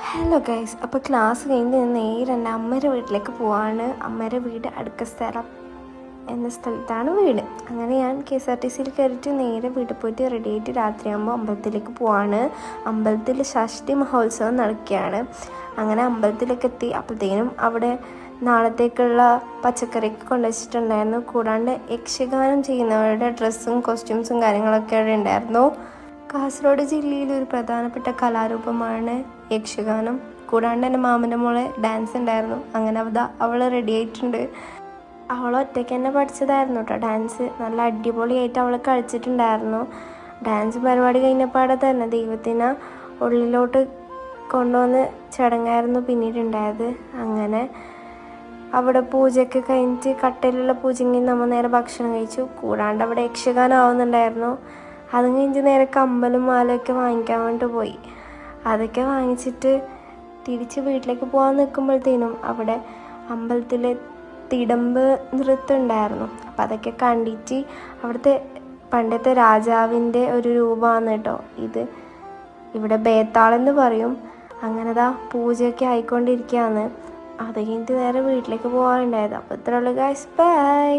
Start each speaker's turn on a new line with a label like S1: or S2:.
S1: Hello guys, അപ്പോൾ class കഴിഞ്ഞ് നേരെ എൻ്റെ അമ്മയുടെ വീട്ടിലേക്ക് പോവാണ്. അമ്മയുടെ വീട് അടുക്കസ്ഥലം എന്ന സ്ഥലത്താണ് വീട്. അങ്ങനെ ഞാൻ KSRTCയിൽ കയറിയിട്ട് നേരെ വീട്ടിൽ പോയിട്ട് റെഡി ആയിട്ട് രാത്രിയാകുമ്പോൾ അമ്പലത്തിലേക്ക് പോവാണ്. അമ്പലത്തിൽ ഷഷ്ടി മഹോത്സവം നടക്കുകയാണ്. അങ്ങനെ അമ്പലത്തിലേക്ക് എത്തി. അപ്പോഴത്തേനും അവിടെ നാളത്തേക്കുള്ള പച്ചക്കറിയൊക്കെ കൊണ്ടുവച്ചിട്ടുണ്ടായിരുന്നു. കൂടാണ്ട് യക്ഷഗാനം ചെയ്യുന്നവരുടെ ഡ്രസ്സും കോസ്റ്റ്യൂംസും കാര്യങ്ങളൊക്കെ അവിടെ ഉണ്ടായിരുന്നു. കാസർഗോഡ് ജില്ലയിൽ ഒരു പ്രധാനപ്പെട്ട കലാരൂപമാണ് യക്ഷഗാനം. കൂടാണ്ട് എൻ്റെ മാമൻ്റെ മോളെ ഡാൻസ് ഉണ്ടായിരുന്നു. അങ്ങനെ അവൾ റെഡി ആയിട്ടുണ്ട്. അവൾ ഒറ്റയ്ക്ക് തന്നെ പഠിച്ചതായിരുന്നു കേട്ടോ ഡാൻസ്. നല്ല അടിപൊളിയായിട്ട് അവൾ കളിച്ചിട്ടുണ്ടായിരുന്നു. ഡാൻസ് പരിപാടി കഴിഞ്ഞപ്പാടെ തന്നെ ദൈവത്തിനെ ഉള്ളിലോട്ട് കൊണ്ടുവന്ന് ചടങ്ങായിരുന്നു പിന്നീടുണ്ടായത്. അങ്ങനെ അവിടെ പൂജയൊക്കെ കഴിഞ്ഞിട്ട് കട്ടയിലുള്ള പൂജയെങ്കിൽ നമ്മൾ നേരെ ഭക്ഷണം കഴിച്ചു. കൂടാണ്ട് അവിടെ യക്ഷഗാനം ആവുന്നുണ്ടായിരുന്നു. അതും കഴിഞ്ഞ് നേരെ കമ്പലും മാലയൊക്കെ വാങ്ങിക്കാൻ വേണ്ടി പോയി. അതൊക്കെ വാങ്ങിച്ചിട്ട് തിരിച്ച് വീട്ടിലേക്ക് പോകാൻ നിൽക്കുമ്പോഴത്തേനും അവിടെ അമ്പലത്തിൽ തിടമ്പ് നൃത്തം ഉണ്ടായിരുന്നു. അപ്പം അതൊക്കെ കണ്ടിട്ട് അവിടുത്തെ പണ്ടത്തെ രാജാവിൻ്റെ ഒരു രൂപമാണ് കേട്ടോ ഇത്. ഇവിടെ ബേത്താളെന്ന് പറയും. അങ്ങനെതാ പൂജയൊക്കെ ആയിക്കൊണ്ടിരിക്കുകയാണ്. അത് കഴിഞ്ഞിട്ട് നേരെ വീട്ടിലേക്ക് പോകാനുണ്ടായത്. അപ്പോൾ ഇത്രയുള്ളൂ ഗൈസ്, ബൈ.